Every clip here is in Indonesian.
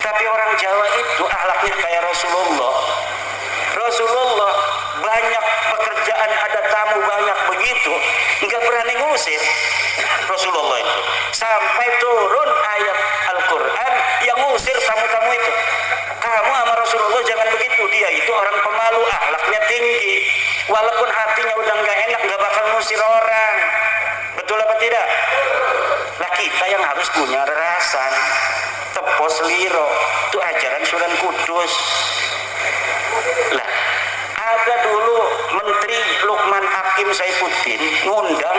Tapi orang Jawa itu akhlaknya kayak Rasulullah. Rasulullah banyak pekerjaan, ada tamu banyak begitu, nggak berani ngusir Rasulullah itu. Sampai turun ayat Al-Quran yang ngusir tamu-tamu itu. Kamu sama Rasulullah jangan begitu, dia itu orang pemalu, akhlaknya tinggi. Walaupun hatinya udah nggak enak, nggak bakal ngusir orang. Betul apa tidak? Lah kita yang harus punya rerasan. Tepos liro itu ajaran Sunan Kudus. Lah ada dulu Menteri Lukman Hakim Saifuddin ngundang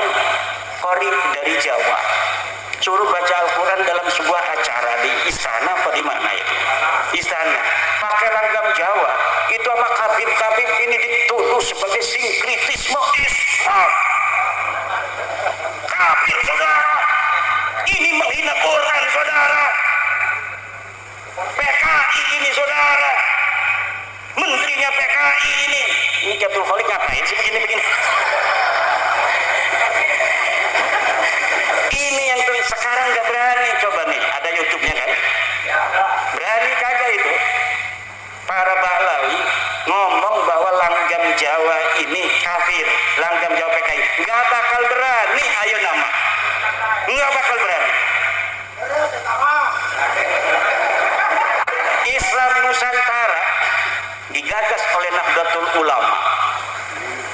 qori dari Jawa, suruh baca Al-Quran dalam sebuah acara di istana apa di mana itu, istana, pakai langgam Jawa. Itu sama kabib-kabib ini dituduh sebagai sinkritisme Islam. Kafir saudara, ini menghina Quran saudara. PKI ini saudara, menterinya PKI ini Abdul Khalik ngapain sih begini-begini? Ini yang tuh sekarang nggak berani. Coba nih, ada YouTube-nya kan? Berani kagak itu? Para Bahlawi ngomong bahwa langgam Jawa ini kafir, langgam Jawa PKI. Nggak bakal berani, ayo nama. Nggak bakal berani. Islam Nusantara digagas oleh Nahdlatul Ulama.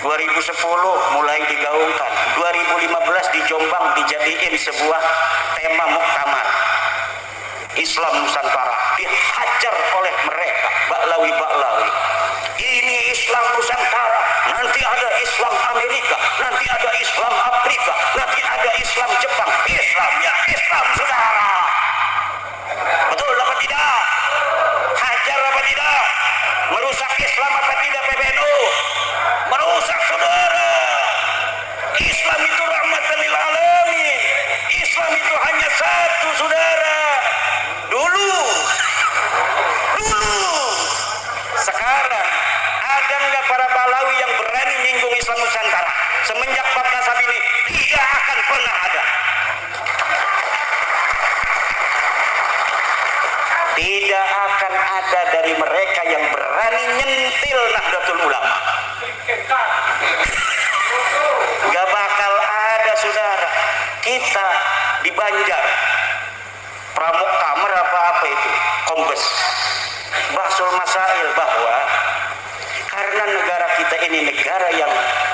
2010 mulai digaungkan, 2015 di Jombang dijadiin sebuah tema muktamar. Islam Nusantara dihajar oleh mereka Bahlawi-Bahlawi. Ini Islam Nusantara, nanti ada Islam Amerika, nanti ada Islam Afrika, nanti ada Islam Jepang. Islam ya Islam saudara. Betul apa tidak? Hajar apa tidak? Merusak Islam apa tidak PBNU? Merusak saudara. Islam itu rahmatan lil alamin. Islam itu hanya satu saudara. Dulu. Sekarang ada nggak para Bahlawi yang berani menyinggung Islam Nusantara? Semenjak Pak Nasab ini tidak akan pernah ada. Tidak akan ada dari mereka yang berani nyentil Nahdlatul Ulama. Gak bakal ada saudara. Kita di Banjar Pramuktamar apa itu Kombes Basul Masail bahwa karena negara kita ini negara yang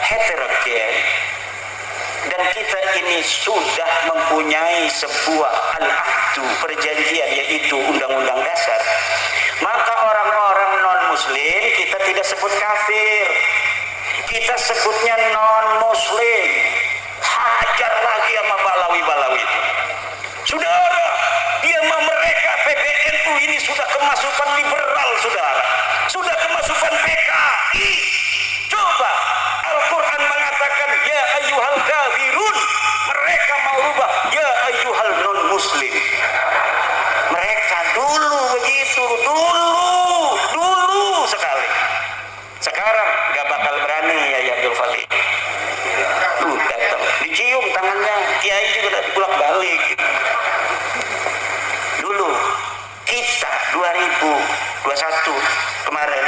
heterogen dan kita ini sudah mempunyai sebuah al-ahdu perjanjian, yaitu undang-undang dasar, maka orang-orang non-muslim kita tidak sebut kafir, kita sebutnya non-muslim. Hajar lagi sama Bahlawi-Bahlawi itu saudara. Dia sama mereka PBNU ini sudah kemasukan liberal saudara, sudah kemasukan PKI. Coba Al-Quran mengatakan ya ayyuhal kafirun, mereka mau rubah ya ayyuhal non muslim. Mereka dulu begitu, dulu sekali. Sekarang gak bakal berani ya Abdul Khalik. Datang dicium tangannya, kiai juga udah pulang balik. Dulu kita 2021 kemarin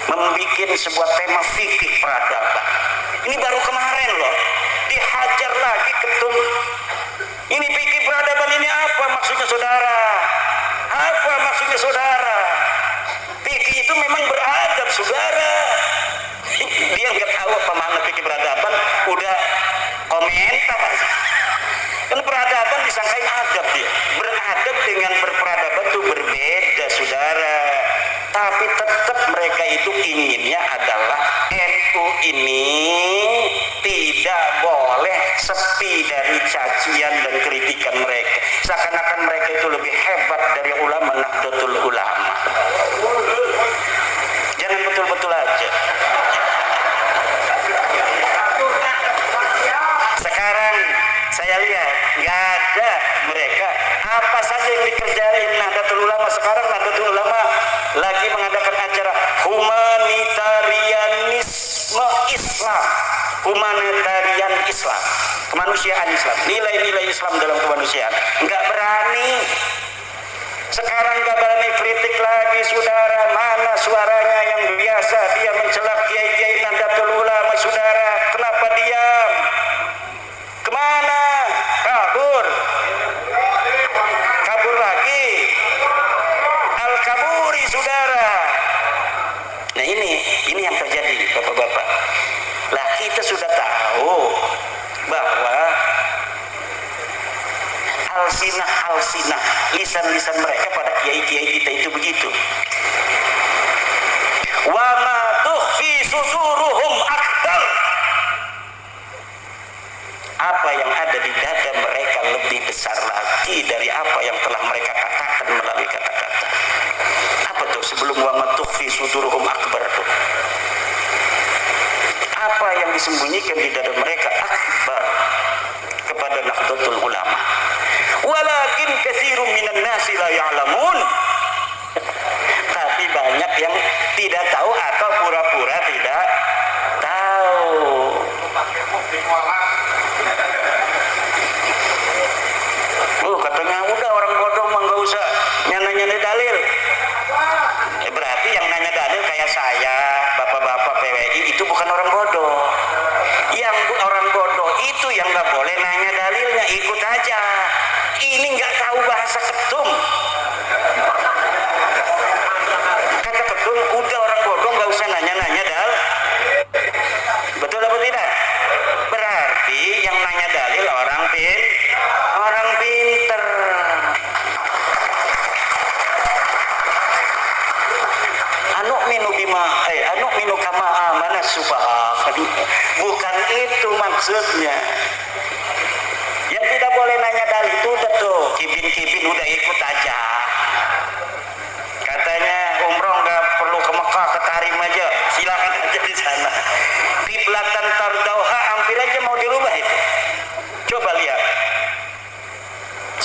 membuat sebuah tema fikih peradaban. Ini baru kemarin loh, dihajar lagi ketum. Ini fikih peradaban ini apa maksudnya saudara? Apa maksudnya saudara? Fikih itu memang beradab saudara. Dia nggak tahu apa makna fikih peradaban, udah komentar. Kan peradaban disangkain adab dia. Beradab dengan berperadaban itu berbeda saudara. Tapi tetap mereka itu inginnya adalah NU ini tidak boleh sepi dari cacian dan kritikan mereka. Seakan-akan mereka itu lebih hebat dari ulama Nahdlatul Ulama. Jangan betul-betul aja. Sekarang saya lihat nggak ada mereka. Apa saja yang dikerjain Nahdlatul Ulama sekarang? Nahdlatul Ulama lagi mengadakan acara humanitarianisme Islam, humanitarian Islam, kemanusiaan Islam, nilai-nilai Islam dalam kemanusiaan. Nggak berani Sekarang gak berani kritik lagi, saudara. Mana suaranya yang biasa dia mencela kiai-kiai Nahdlatul Ulama, saudara? Kenapa diam? Kemana? Kabur. Kabur lagi. Al-kaburi, saudara. Nah ini yang terjadi, bapak-bapak. Lah kita sudah tahu bahwa alsinah lisan-lisan mereka pada kiai-kiai kita itu begitu. Wa ma tukhfi suduruhum akbar. Apa yang ada di dada mereka lebih besar lagi dari apa yang telah mereka katakan melalui kata-kata. Apa tuh sebelum wa ma tukhfi suduruhum akbar tuh? Apa yang disembunyikan di dada mereka akbar kepada Nahdlatul Ulama. Walakin katsirun minan nasi la ya'lamun. Tapi banyak yang tidak tahu atau pura-pura tidak tahu. Katanya udah orang bodoh mah enggak usah nyana-nyana dalil. Berarti yang nanya dalil kayak saya, bapak-bapak PWI itu bukan orang bodoh. Yang orang bodoh itu yang nggak boleh nanya dalilnya, ikut aja. Ini nggak tahu bahasa ketum. Kata ketum, udah orang bodoh nggak usah nanya-nanya betul apa tidak? Berarti yang nanya dalil orang pinter. Anu minu kama amana sufaha. Bukan itu maksudnya. Yang tidak boleh nanya dalil itu udah tuh kibin udah ikut aja. Katanya umroh nggak perlu ke Mekah, ke Tarim aja, silakan aja di sana. Kiblatan tardauha hampir aja mau dirubah itu. Coba lihat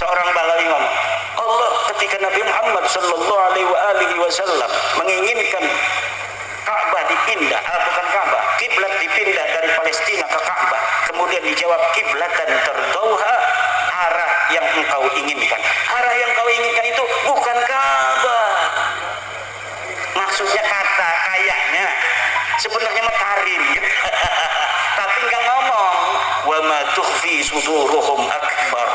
seorang balawi ngomong, Allah ketika Nabi Muhammad sallallahu alaihi wasallam menginginkan Ka'bah dipindah, bukan Ka'bah, kiblat dipindah dari Palestina ke Ka'bah. Kemudian dijawab kiblatan tardauha, arah yang engkau inginkan. Arah yang kau inginkan itu bukan Ka'bah. Maksudnya kata kayaknya sebenarnya Tarim. Tapi enggak ngomong wa ma tukhfi suduruhum akbar.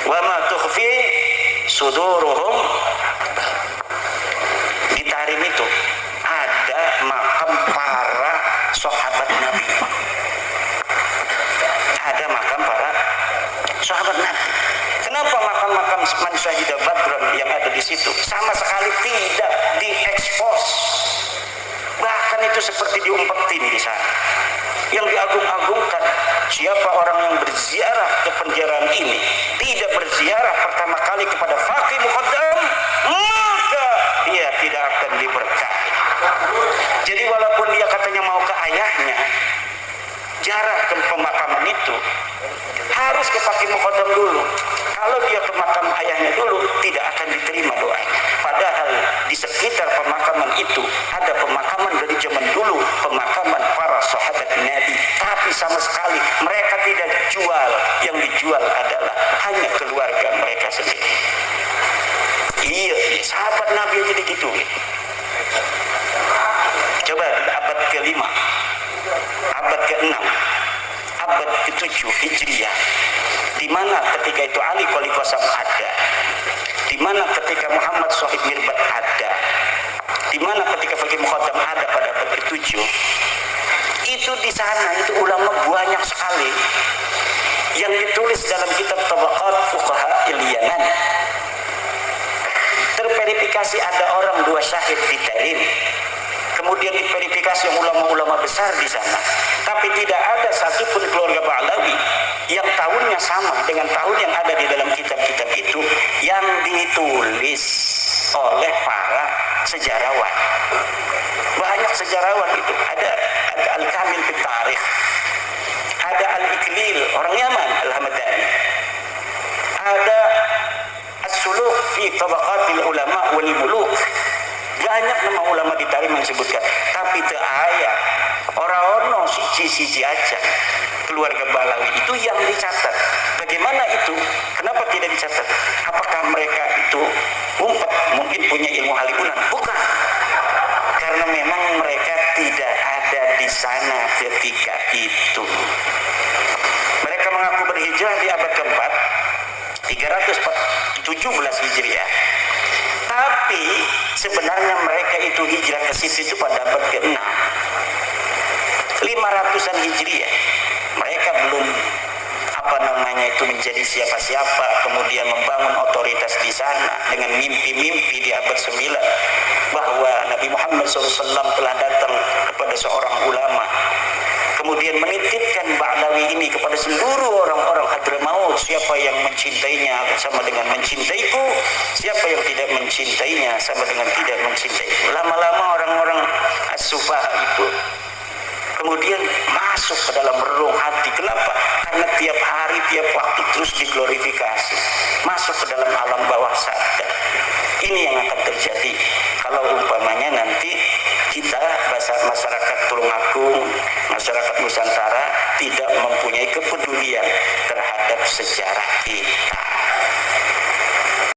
Wa ma tukhfi suduruhum. Di Tarim itu ada makam para sahabat Nabi. Ada makam para sahabat Nabi. Kenapa makam-makam man syahida badran yang ada di situ sama sekali tidak diekspos? Bahkan itu seperti diumpetin di sana. Yang diagung-agungkan siapa orang yang berziarah ke penjarahan ini tidak berziarah pertama kali kepada faqih muqaddam, maka dia tidak akan diberkahi. Jadi walaupun dia katanya mau ke ayahnya, jarak ke pemakaman itu harus ke faqih muqaddam dulu. Kalau dia ke makam ayahnya dulu, tidak akan diterima doanya. Padahal di sekitar pemakaman itu ada pemakaman dari zaman dulu, pemakaman para sahabat Nabi. Tapi sama sekali mereka tidak jual. Yang dijual adalah hanya keluarga mereka sendiri. Iya, sahabat Nabi aja digituin. Coba abad ke-5, abad ke-6, abad ke-7 Hijriah. Di mana ketika itu Ali Qoli Qasam ada, di mana ketika Muhammad Shahid Mirbat ada, di mana ketika Faqih Muqaddam ada pada abad ke-7, itu di sana itu ulama banyak sekali yang ditulis dalam kitab Tabaqat Fuqaha Al-Yaman. Terverifikasi ada orang 2 syahid di Tarim. Kemudian diverifikasi ulama-ulama besar di sana. Tapi tidak ada satupun keluarga Ba'lawi yang tahunnya sama dengan tahun yang ada di dalam kitab-kitab itu yang ditulis oleh para sejarawan. Banyak sejarawan itu. Ada Al-Kamil fi Tarikh, ada Al-Iklil orang Yaman Al-Hamadani, ada As-Suluk fi Tabaqatil Ulama wal Muluk. Banyak nama ulama di Tarim yang disebutkan, tapi teu aya orang-orang siji-siji aja keluarga Balawi itu yang dicatat. Bagaimana itu? Kenapa tidak dicatat? Apakah mereka itu ngumpet, mungkin punya ilmu halibunan? Bukan. Karena memang mereka tidak ada di sana ketika itu. Mereka mengaku berhijrah di abad keempat, 317 Hijriah. Tapi sebenarnya mereka itu hijrah ke situ itu pada abad ke-6, 500-an Hijriah. Mereka belum menjadi siapa-siapa, kemudian membangun otoritas di sana dengan mimpi-mimpi di abad 9 bahwa Nabi Muhammad SAW telah datang kepada seorang ulama, kemudian menitipkan Ba'lawi ini kepada seluruh orang-orang Hadramaut. Siapa yang mencintainya sama dengan mencintaiku, siapa yang tidak mencintainya sama dengan tidak mencintaiku. Lama-lama orang-orang as-sufaha itu kemudian masuk ke dalam relung hati. Kenapa? Karena tiap hari, tiap waktu terus diglorifikasi, masuk ke dalam alam bawah sadar. Ini yang akan terjadi kalau umpamanya nanti kita, masyarakat Tulungagung, masyarakat Nusantara tidak mempunyai kepedulian terhadap sejarah itu.